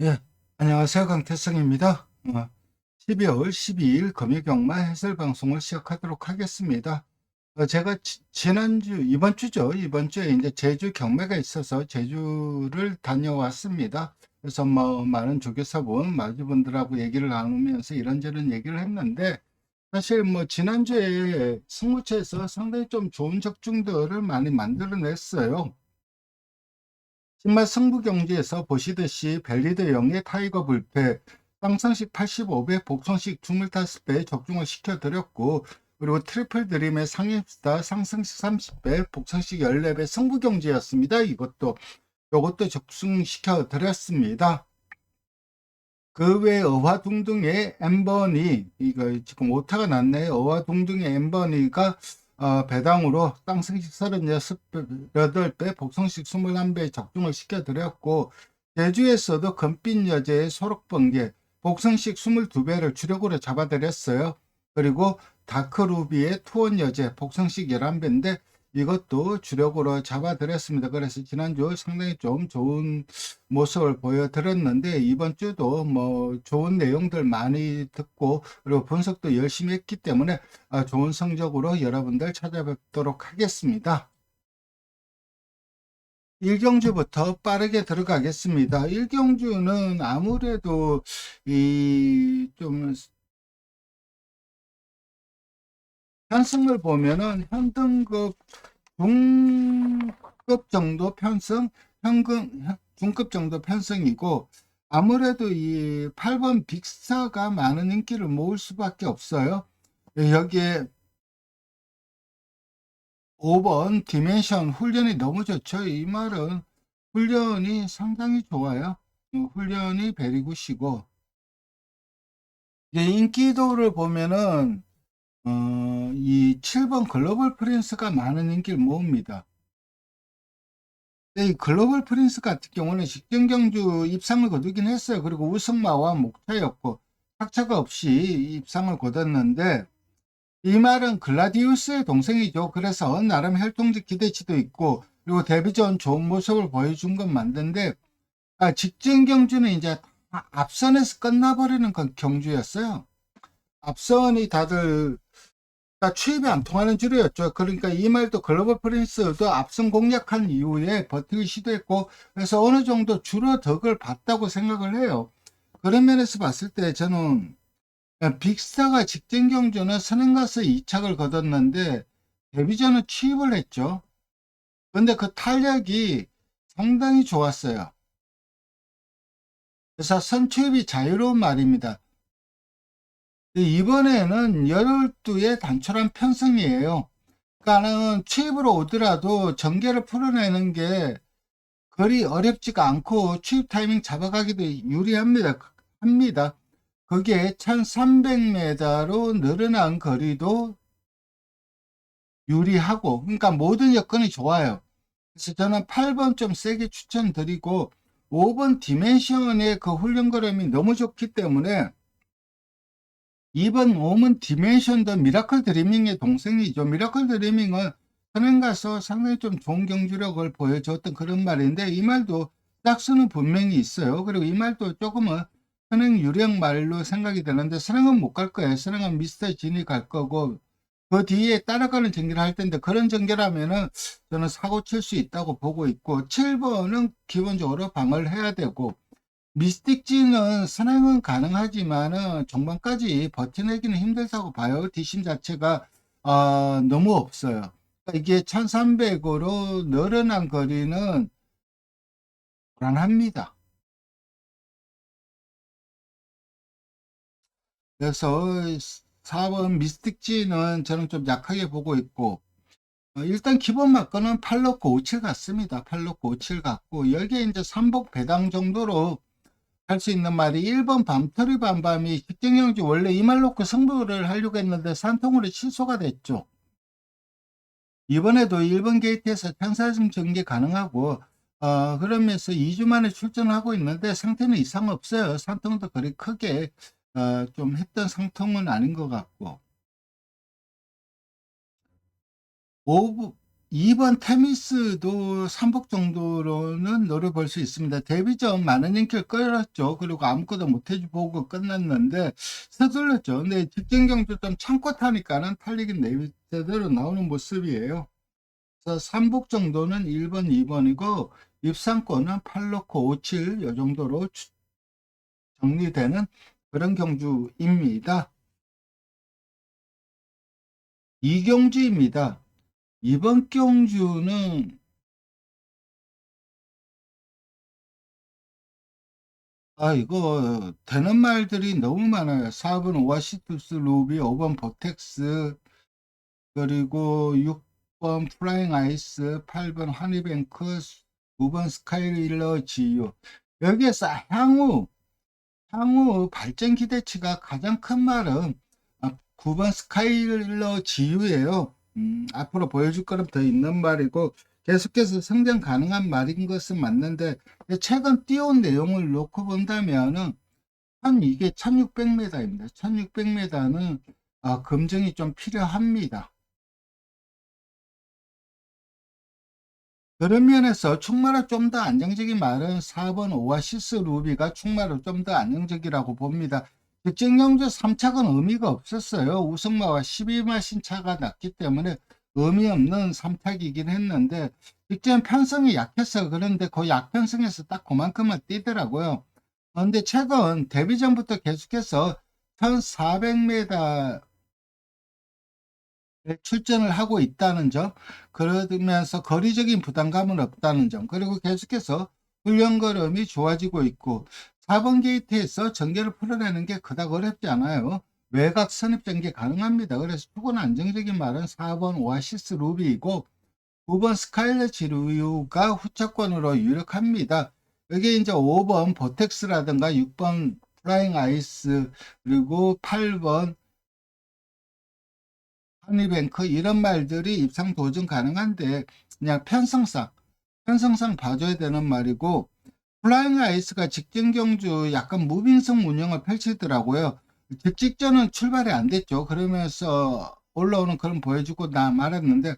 예, 안녕하세요. 강태성입니다. 12월 12일 금요경마 해설 방송을 시작하도록 하겠습니다. 제가 지난주, 이번 주죠. 이번 주에 이제 제주 경매가 있어서 제주를 다녀왔습니다. 그래서 뭐 많은 조교사분, 마주분들하고 얘기를 나누면서 이런저런 얘기를 했는데, 사실 뭐 지난주에 승무처에서 상당히 좀 좋은 적중들을 많이 만들어냈어요. 신말 승부 경기에서 보시듯이 벨리드 0의 타이거 불패, 상승식 85배, 복선식 25배 적중을 시켜드렸고, 그리고 트리플 드림의 상입스타 상승식 30배, 복선식 14배 승부 경기였습니다. 요것도 적중시켜 드렸습니다. 그 외에 어화둥둥의 엠버니, 이거 지금 오타가 났네요. 어화둥둥의 엠버니가 배당으로 땅승식 38배, 복성식 21배 적중을 시켜드렸고, 제주에서도 금빛 여제의 소록번개, 복성식 22배를 주력으로 잡아드렸어요. 그리고 다크루비의 투원 여제, 복성식 11배인데, 이것도 주력으로 잡아드렸습니다. 그래서 지난주 상당히 좀 좋은 모습을 보여드렸는데, 이번 주도 뭐 좋은 내용들 많이 듣고 그리고 분석도 열심히 했기 때문에 좋은 성적으로 여러분들 찾아뵙도록 하겠습니다. 1경주부터 빠르게 들어가겠습니다. 1경주는 아무래도 이 좀 편승을 보면은 현등급 중급 정도 편승, 중급 정도 편승이고, 아무래도 이 8번 빅스타가 많은 인기를 모을 수밖에 없어요. 여기에 5번 디멘션 훈련이 너무 좋죠. 이 말은 훈련이 상당히 좋아요. 훈련이 베리굿이고, 이제 인기도를 보면은 이 7번 글로벌 프린스가 많은 인기를 모읍니다. 이 글로벌 프린스 같은 경우는 식정경주 입상을 거두긴 했어요. 그리고 우승마와 목차였고 착차가 없이 입상을 거뒀는데, 이 말은 글라디우스의 동생이죠. 그래서 나름 혈통적 기대치도 있고 그리고 데뷔전 좋은 모습을 보여준 건 맞는데, 직전경주는 이제 다 앞선에서 끝나버리는 경주였어요. 앞선이 다들 취입이 안 통하는 주류였죠. 그러니까 이 말도 글로벌 프린스도 앞선 공략한 이후에 버티기 시도했고, 그래서 어느 정도 줄어덕을 봤다고 생각을 해요. 그런 면에서 봤을 때 저는 빅스타가 직전 경주는 선행가서 2착을 거뒀는데 데뷔전은 취입을 했죠. 근데 그 탄력이 상당히 좋았어요. 그래서 선취입이 자유로운 말입니다. 이번에는 12의 단촐한 편승이에요. 그러니까는 취입으로 오더라도 전개를 풀어내는 게 거리 어렵지가 않고 취입 타이밍 잡아가기도 유리합니다. 그게 1300m로 늘어난 거리도 유리하고, 그러니까 모든 여건이 좋아요. 그래서 저는 8번 좀 세게 추천드리고, 5번 디멘션의 그 훈련 걸음이 너무 좋기 때문에 2번 옴은 디멘션도 미라클 드리밍의 동생이죠. 미라클 드리밍은 선행 가서 상당히 좀 좋은 경주력을 보여줬던 그런 말인데, 이 말도 짝수는 분명히 있어요. 그리고 이 말도 조금은 선행 유령 말로 생각이 되는데, 선행은 못 갈 거예요. 선행은 미스터 진이 갈 거고, 그 뒤에 따라가는 전개를 할 텐데, 그런 전개라면은 저는 사고 칠 수 있다고 보고 있고, 7번은 기본적으로 방어를 해야 되고, 미스틱지는 선행은 가능하지만은 종반까지 버텨내기는 힘들다고 봐요. 뒷심 자체가 너무 없어요. 그러니까 이게 1300으로 늘어난 거리는 불안합니다. 그래서 4번 미스틱지는 저는 좀 약하게 보고 있고, 일단 기본 막건은 8놓고 57 같습니다. 8놓고 57 같고, 여기에 이제 삼복 배당 정도로 할 수 있는 말이, 1번 밤터리 밤밤이 직경영지 원래 이 말 놓고 승부를 하려고 했는데 산통으로 취소가 됐죠. 이번에도 1번 게이트에서 편사승 전개 가능하고, 그러면서 2주 만에 출전하고 있는데 상태는 이상 없어요. 산통도 그리 크게 좀 했던 상통은 아닌 것 같고, 2번 테미스도 3복 정도로는 노려볼 수 있습니다. 데뷔전 많은 인기를 끌었죠. 그리고 아무것도 못해보고 끝났는데 서둘렀죠. 근데 직전 경주 좀 참고 타니까는 탈리긴 제대로 나오는 모습이에요. 그래서 3복 정도는 1번, 2번이고 입상권은 8놓고 57, 이 정도로 정리되는 그런 경주입니다. 이경주입니다. 이번 경주는 이거 되는 말들이 너무 많아요. 4번 오아시투스 루비, 5번 보텍스, 그리고 6번 플라잉 아이스, 8번 하니뱅크, 9번 스카이릴러 지유. 여기에서 향후 발전 기대치가 가장 큰 말은 9번 스카이러 지유예요. 앞으로 보여줄 거는 더 있는 말이고 계속해서 성장 가능한 말인 것은 맞는데 최근 띄운 내용을 놓고 본다면은 이게 1600m입니다. 1600m는 검증이 좀 필요합니다. 그런 면에서 충마로 좀 더 안정적인 말은 4번 오아시스 루비가 충마로 좀 더 안정적이라고 봅니다. 직전경주 3착은 의미가 없었어요. 우승마와 12마 신차가 났기 때문에 의미 없는 3착이긴 했는데 직전 편성이 약해서 그런데 그 약편성에서 딱 그만큼만 뛰더라고요. 그런데 최근 데뷔 전부터 계속해서 1400m 출전을 하고 있다는 점, 그러면서 거리적인 부담감은 없다는 점, 그리고 계속해서 훈련 걸음이 좋아지고 있고 4번 게이트에서 전개를 풀어내는 게 그닥 어렵지 않아요. 외곽 선입 전개 가능합니다. 그래서 초고는 안정적인 말은 4번 오아시스 루비이고 9번 스카일렛 지루가 후차권으로 유력합니다. 여기 이제 5번 보텍스라든가 6번 플라잉 아이스, 그리고 8번 한리뱅크 이런 말들이 입상 도전 가능한데 그냥 편성상 봐줘야 되는 말이고, 플라잉 아이스가 직전 경주 약간 무빙성 운영을 펼치더라고요. 직전은 출발이 안 됐죠. 그러면서 올라오는 그런 보여주고 나 말았는데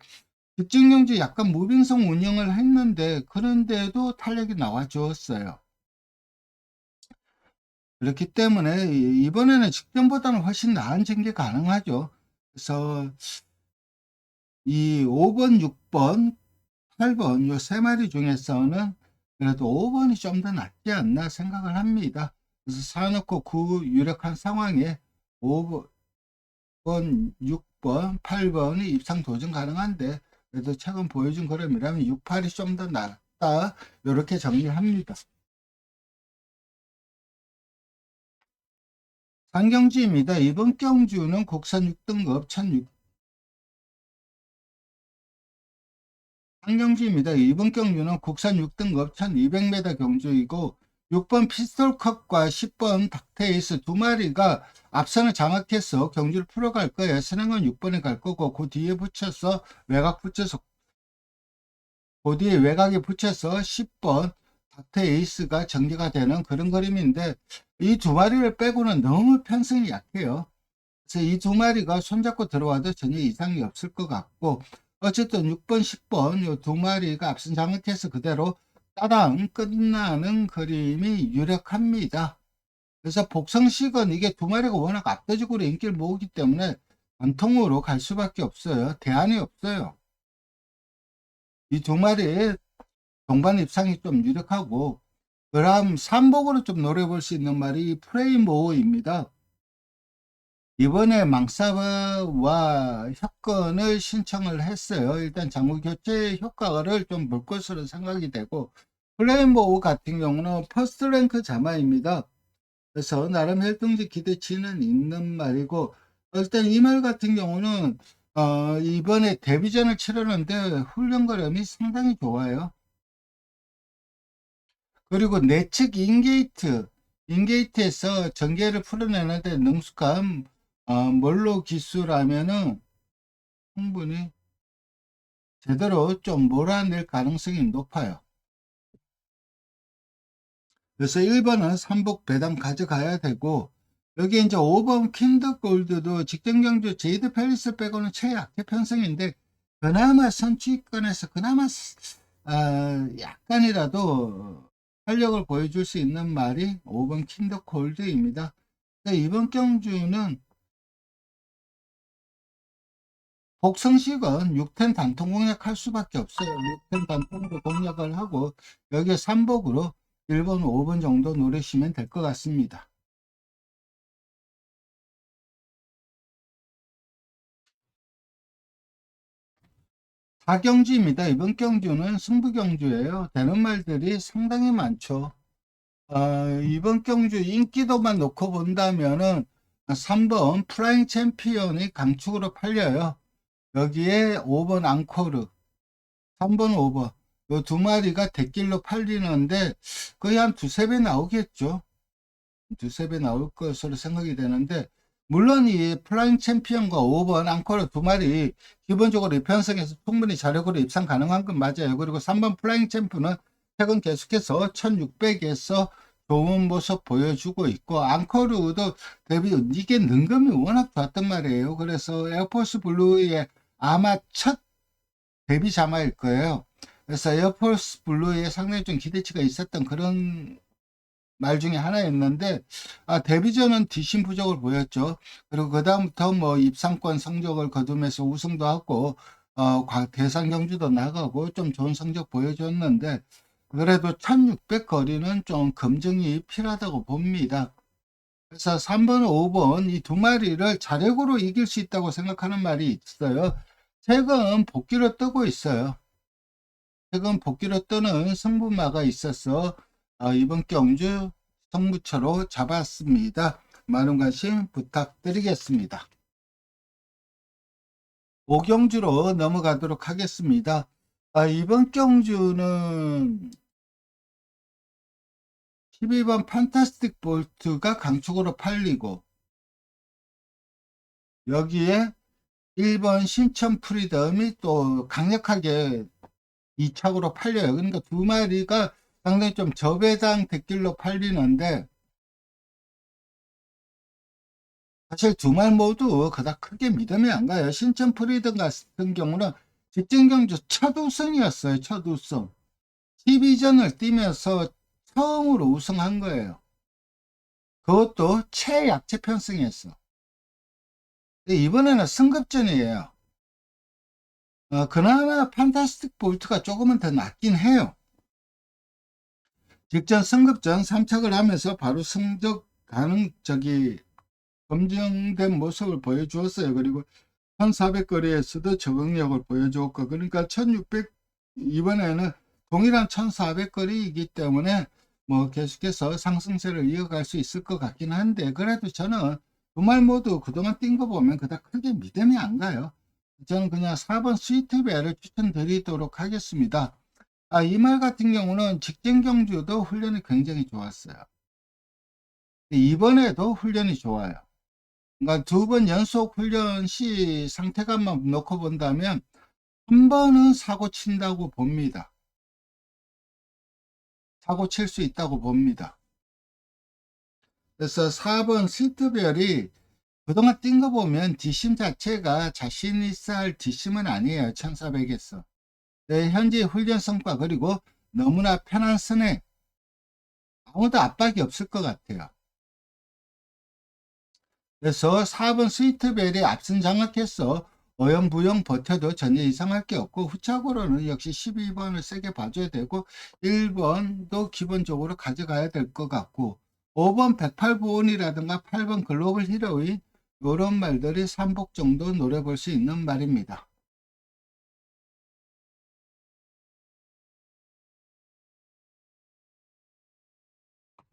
직전 경주 약간 무빙성 운영을 했는데 그런데도 탄력이 나와 주었어요. 그렇기 때문에 이번에는 직전보다는 훨씬 나은 전개 가능하죠. 그래서 이 5번, 6번, 8번 요 세 마리 중에서는 그래도 5번이 좀 더 낫지 않나 생각을 합니다. 그래서 4놓고 9 유력한 상황에 5번, 6번, 8번이 입상 도전 가능한데 그래도 최근 보여준 걸음이라면 6, 8이 좀 더 낫다 이렇게 정리합니다. 상경주입니다. 이번 경주는 국산 6등급 1600 상경주입니다. 이번 경주는 국산 6등급 1200m 경주이고 6번 피스톨컵과 10번 닥테이스 두 마리가 앞선을 장악해서 경주를 풀어갈 거예요. 선행은 6번에 갈 거고 그 뒤에 붙여서 그 뒤에 외곽에 붙여서 10번 닥테이스가 전개가 되는 그런 그림인데 이 두 마리를 빼고는 너무 편성이 약해요. 그래서 이 두 마리가 손잡고 들어와도 전혀 이상이 없을 것 같고 어쨌든 6번, 10번 이 두 마리가 앞선 장악해서 그대로 따당 끝나는 그림이 유력합니다. 그래서 복성식은 이게 두 마리가 워낙 압도적으로 인기를 모으기 때문에 관통으로 갈 수밖에 없어요. 대안이 없어요. 이 두 마리의 동반 입상이 좀 유력하고 그다음 3복으로 좀 노려볼 수 있는 말이 프레이모어입니다. 이번에 망사와 협건을 신청을 했어요. 일단 장구 교체 효과를 좀 볼 것으로 생각이 되고 플레임보우 같은 경우는 퍼스트 랭크 자마입니다. 그래서 나름 활동적 기대치는 있는 말이고 일단 이 말 같은 경우는 이번에 데뷔전을 치르는데 훈련 거름이 상당히 좋아요. 그리고 내측 인게이트에서 전개를 풀어내는데 능숙한 몰로 기수라면은 충분히 제대로 좀 몰아낼 가능성이 높아요. 그래서 1번은 3복 배당 가져가야 되고 여기 이제 5번 킨드 골드도 직전 경주 제이드 페리스 빼고는 최악의 편성인데 그나마 선취권에서 그나마 약간이라도 활력을 보여줄 수 있는 말이 5번 킨더 콜드입니다. 이번 경주는 복성식은 6텐 단통 공략할 수밖에 없어요. 6텐 단통으로 공략을 하고 여기에 3복으로 1번, 5번 정도 노리시면 될 것 같습니다. 다경주입니다. 이번 경주는 승부경주예요. 되는 말들이 상당히 많죠. 이번 경주 인기도만 놓고 본다면은 3번 프라잉 챔피언이 강축으로 팔려요. 여기에 5번 앙코르, 3번 5번 요 두 마리가 대길로 팔리는데 거의 한 두세 배 나오겠죠. 두세 배 나올 것으로 생각이 되는데, 물론 이 플라잉 챔피언과 5번 앙코르 두 마리 기본적으로 입현성에서 충분히 자력으로 입상 가능한 건 맞아요. 그리고 3번 플라잉 챔프는 최근 계속해서 1600에서 좋은 모습 보여주고 있고, 앙코르도 데뷔 이게 능금이 워낙 좋았단 말이에요. 그래서 에어포스 블루의 아마 첫 데뷔 자마일 거예요. 그래서 에어포스 블루에 상당히 좀 기대치가 있었던 그런 말 중에 하나였는데, 데뷔전은 뒷심 부족을 보였죠. 그리고 그다음부터 뭐 입상권 성적을 거두면서 우승도 하고 대상 경주도 나가고 좀 좋은 성적 보여줬는데, 그래도 1600 거리는 좀 검증이 필요하다고 봅니다. 그래서 3번, 5번 이 두 마리를 자력으로 이길 수 있다고 생각하는 말이 있어요. 최근 복귀로 뜨고 있어요. 최근 복귀로 뜨는 승부마가 있어서 이번 경주 승부처로 잡았습니다. 많은 관심 부탁드리겠습니다. 5경주로 넘어가도록 하겠습니다. 이번 경주는 12번 판타스틱 볼트가 강축으로 팔리고, 여기에 1번 신천 프리덤이 또 강력하게 2착으로 팔려요. 그러니까 두 마리가 상당히 좀 저배당 대길로 팔리는데, 사실 두 말 모두 그닥 크게 믿음이 안 가요. 신천 프리덤 같은 경우는 직전 경주 첫 우승이었어요. 첫 우승. 12전을 뛰면서 처음으로 우승한 거예요. 그것도 최약체 편승했어. 이번에는 승급전이에요. 그나마 판타스틱 볼트가 조금은 더 낫긴 해요. 직전 승급전 3착을 하면서 바로 승적 검증된 모습을 보여주었어요. 그리고 1400거리에서도 적응력을 보여주었고, 그러니까 1600 이번에는 동일한 1400거리이기 때문에 뭐 계속해서 상승세를 이어갈 수 있을 것 같긴 한데, 그래도 저는 두 말 모두 그동안 뛴 거 보면 그닥 크게 믿음이 안 가요. 저는 그냥 4번 스위트베어를 추천드리도록 하겠습니다. 이 말 같은 경우는 직전 경주도 훈련이 굉장히 좋았어요. 이번에도 훈련이 좋아요. 그러니까 두 번 연속 훈련 시 상태감만 놓고 본다면 한 번은 사고 친다고 봅니다. 사고 칠 수 있다고 봅니다. 그래서 4번 시트별이 그동안 뛴 거 보면 뒷심 자체가 자신 있어 할 뒷심은 아니에요. 1400에서. 현재 훈련 성과 그리고 너무나 편한 선에 아무도 압박이 없을 것 같아요. 그래서 4번 스위트벨이 앞선 장악해서 어영부영 버텨도 전혀 이상할 게 없고, 후착으로는 역시 12번을 세게 봐줘야 되고 1번도 기본적으로 가져가야 될 것 같고, 5번 108보온이라든가 8번 글로벌 히로인 이런 말들이 3복 정도 노려볼 수 있는 말입니다.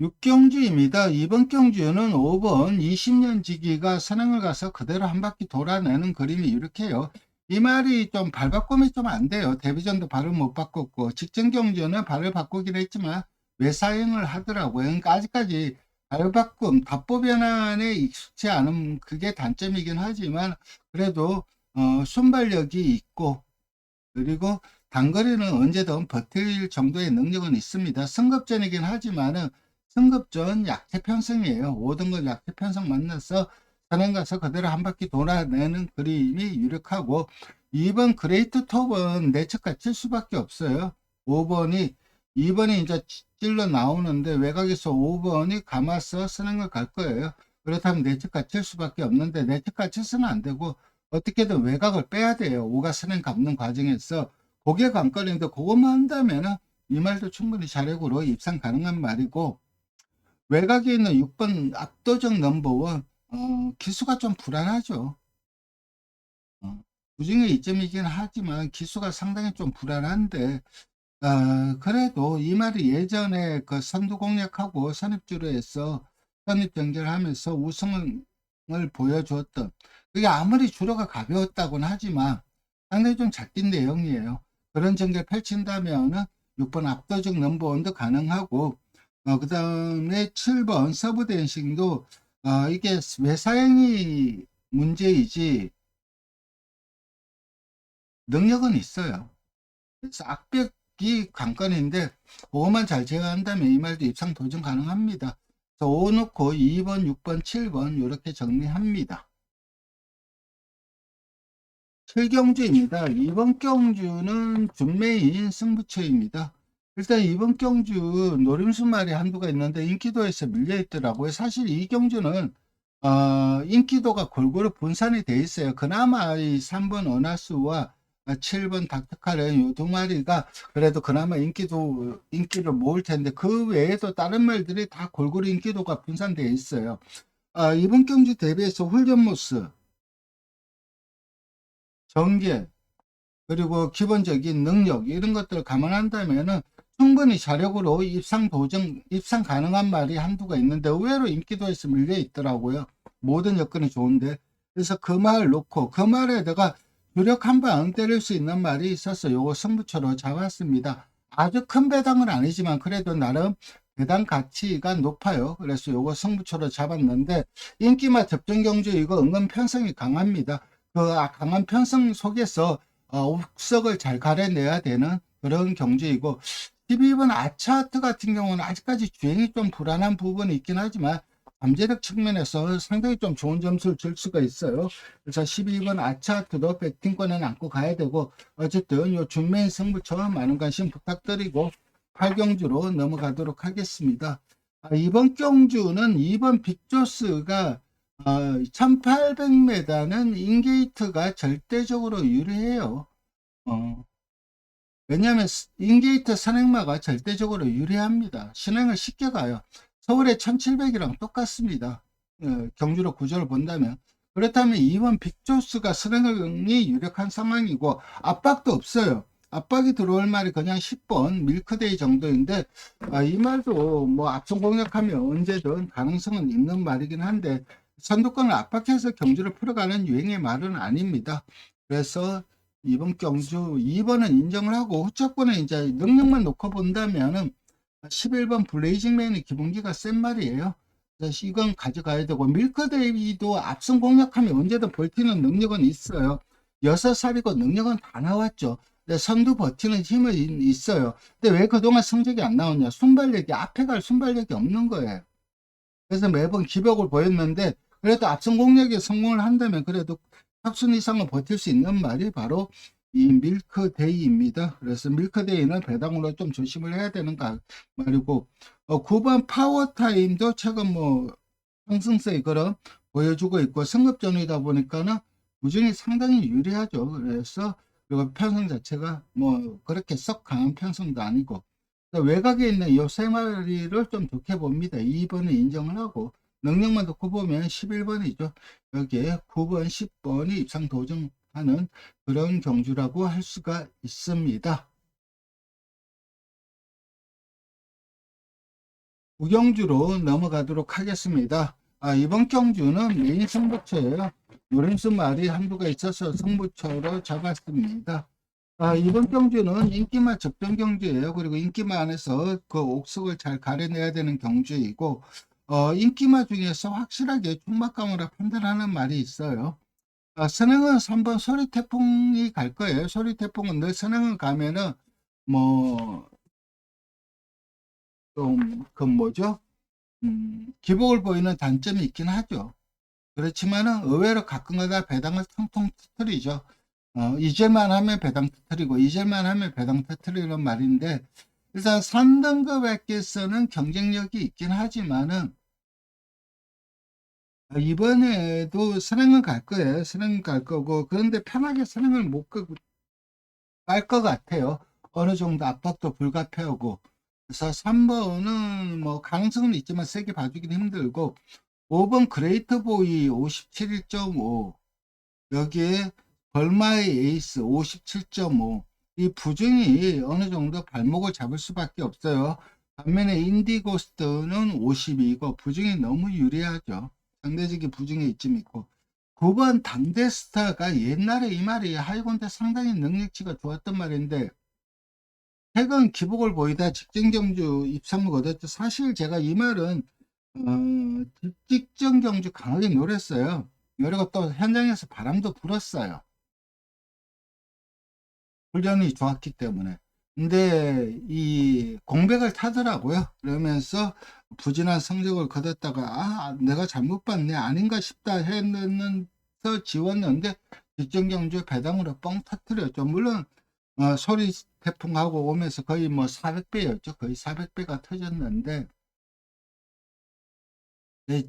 6경주입니다. 이번 경주는 5번 20년 지기가 선행을 가서 그대로 한 바퀴 돌아내는 그림이 이렇게요. 이 말이 좀 발 바꿈이 좀 안 돼요. 데뷔전도 발을 못 바꿨고, 직전 경주는 발을 바꾸긴 했지만 외사행을 하더라고요. 그러니까 아직까지 발 바꿈, 답보 변환에 익숙치 않은 그게 단점이긴 하지만, 그래도 순발력이 있고, 그리고 단거리는 언제든 버틸 정도의 능력은 있습니다. 승급전이긴 하지만은 승급전 약체 편성이에요. 5등급 약체 편성 만나서 선행 가서 그대로 한 바퀴 돌아내는 그림이 유력하고, 2번 그레이트 톱은 내측가 칠 수밖에 없어요. 2번이 이제 찔러 나오는데 외곽에서 5번이 감아서 선행을 갈 거예요. 그렇다면 내측가 칠 수밖에 없는데 내측가 쳐서는 안 되고 어떻게든 외곽을 빼야 돼요. 5가 선행 감는 과정에서 그게 관건인데 그것만 한다면은 이 말도 충분히 자력으로 입상 가능한 말이고, 외곽에 있는 6번 압도적 넘버원, 기수가 좀 불안하죠. 부중의 이점이긴 하지만 기수가 상당히 좀 불안한데, 그래도 이 말이 예전에 그 선두 공략하고 선입주로 해서 선입 경쟁하면서 우승을 보여주었던, 그게 아무리 주로가 가벼웠다고는 하지만 상당히 좀 잘 뛴 내용이에요. 그런 전개를 펼친다면 6번 압도적 넘버원도 가능하고, 그 다음에 7번 서브 댄싱도 이게 외사행이 문제이지 능력은 있어요. 그래서 악벽이 관건인데 그것만 잘 제어한다면 이 말도 입상 도전 가능합니다. 그래서 5 넣고 2번, 6번, 7번 이렇게 정리합니다. 7경주입니다. 이번 경주는 준매인 승부처입니다. 일단 이번 경주 노림수 말이 한두가 있는데 인기도에서 밀려 있더라고요. 사실 이 경주는 인기도가 골고루 분산이 돼 있어요. 그나마 이 3번 은하수와 7번 닥터카렌 요 두 마리가 그래도 그나마 인기를 모을 텐데, 그 외에도 다른 말들이 다 골고루 인기도가 분산되어 있어요. 이번 경주 대비해서 훈련 모습, 전개, 그리고 기본적인 능력 이런 것들을 감안한다면은 충분히 자력으로 입상 가능한 말이 한두가 있는데 의외로 인기도에서 밀려 있더라고요. 모든 여건이 좋은데. 그래서 그 말 놓고 그 말에다가 주력 한 방 때릴 수 있는 말이 있어서 요거 승부처로 잡았습니다. 아주 큰 배당은 아니지만 그래도 나름 배당 가치가 높아요. 그래서 요거 승부처로 잡았는데, 인기맛 접전경주 이거 은근 편성이 강합니다. 그 강한 편성 속에서 옥석을 잘 가려내야 되는 그런 경주이고, 12번 아차하트 같은 경우는 아직까지 주행이 좀 불안한 부분이 있긴 하지만 잠재력 측면에서 상당히 좀 좋은 점수를 줄 수가 있어요. 그래서 12번 아차하트도 배팅권은 안고 가야 되고, 어쨌든 요 준매인 승부처 많은 관심 부탁드리고 8경주로 넘어가도록 하겠습니다. 이번 경주는 2번 빅조스가 1800m는 인게이트가 절대적으로 유리해요. 왜냐하면 인게이트 선행마가 절대적으로 유리합니다. 신행을 쉽게 가요. 서울의 1700이랑 똑같습니다. 경주로 구조를 본다면. 그렇다면 2번 빅조스가 선행이 유력한 상황이고 압박도 없어요. 압박이 들어올 말이 그냥 10번 밀크데이 정도인데, 이 말도 뭐 앞선 공략하면 언제든 가능성은 있는 말이긴 한데 선두권을 압박해서 경주를 풀어가는 유행의 말은 아닙니다. 그래서 이번 경주 2번은 인정을 하고 후차권에 이제 능력만 놓고 본다면은 11번 블레이징맨이 기본기가 센 말이에요. 그래서 이건 가져가야 되고, 밀크데이도 앞선 공략하면 언제든 버티는 능력은 있어요. 6살이고 능력은 다 나왔죠. 근데 선두 버티는 힘은 있어요. 근데 왜 그동안 성적이 안 나오냐? 순발력이, 앞에 갈 순발력이 없는 거예요. 그래서 매번 기복을 보였는데 그래도 앞선 공략에 성공을 한다면 그래도 탁순 이상은 버틸 수 있는 말이 바로 이 밀크데이입니다. 그래서 밀크데이는 배당으로 좀 조심을 해야 되는 말이고, 9번 파워타임도 최근 뭐 상승세의 그런 보여주고 있고 승급전이다 보니까는 부진이 상당히 유리하죠. 그래서 그리고 편성 자체가 뭐 그렇게 썩 강한 편성도 아니고, 외곽에 있는 이 세 마리를 좀 좋게 봅니다. 2번은 인정을 하고 능력만 놓고 보면 11번이죠. 여기에 9번, 10번이 입상 도전하는 그런 경주라고 할 수가 있습니다. 우경주로 넘어가도록 하겠습니다. 이번 경주는 메인 승부처예요. 노림수 말이 한두가 있어서 승부처로 잡았습니다. 이번 경주는 인기만 접전 경주예요. 그리고 인기만 안에서 그 옥석을 잘 가려내야 되는 경주이고, 인기마 중에서 확실하게 총막감으로 판단하는 말이 있어요. 선행은 3번 소리태풍이 갈 거예요. 소리태풍은 늘 선행을 가면은 뭐 좀 그 뭐죠? 기복을 보이는 단점이 있긴 하죠. 그렇지만은 의외로 가끔가다 배당을 통통 터뜨리죠. 잊을만 하면 배당 터트리고, 잊을만 하면 배당 터트리는 말인데, 일단 3등급에서는 경쟁력이 있긴 하지만은, 이번에도 선행은 갈 거예요. 선행은 갈 거고, 그런데 편하게 선행을 못 갈 것 같아요. 어느 정도 압박도 불가피하고. 그래서 3번은 뭐 가능성은 있지만 세게 봐주긴 힘들고, 5번 그레이트 보이 57.5, 여기에 벌마의 에이스 57.5, 이 부중이 어느 정도 발목을 잡을 수밖에 없어요. 반면에 인디고스트는 52고 부중이 너무 유리하죠. 상대적인 부중에 이쯤 있고, 9번 당대스타가 옛날에 이 말이 하이건대 상당히 능력치가 좋았던 말인데, 최근 기복을 보이다 직전경주 입상을 거뒀죠. 사실 제가 이 말은 직전경주 강하게 노렸어요. 그리고 또 현장에서 바람도 불었어요. 훈련이 좋았기 때문에. 근데 이 공백을 타더라고요. 그러면서 부진한 성적을 거뒀다가 내가 잘못 봤네 아닌가 싶다 했는서 지웠는데 직전경주 배당으로 뻥 터뜨렸죠. 물론 소리 태풍하고 오면서 거의 뭐 400배였죠. 거의 400배가 터졌는데,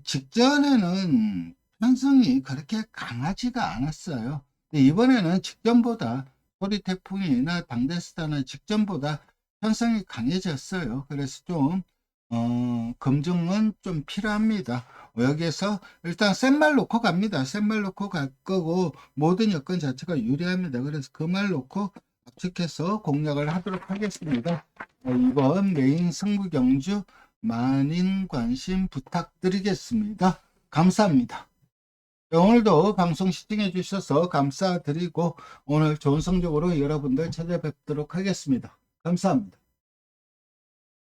직전에는 편성이 그렇게 강하지가 않았어요. 근데 이번에는 직전보다 소리 태풍이나 당대스타는 직전보다 편성이 강해졌어요. 그래서 좀 검증은 좀 필요합니다. 여기에서 일단 센 말 놓고 갑니다. 센 말 놓고 갈 거고 모든 여건 자체가 유리합니다. 그래서 그 말 놓고 압축해서 공략을 하도록 하겠습니다. 이번 메인 승부 경주 많은 관심 부탁드리겠습니다. 감사합니다. 오늘도 방송 시청해 주셔서 감사드리고 오늘 좋은 성적으로 여러분들 찾아뵙도록 하겠습니다. 감사합니다.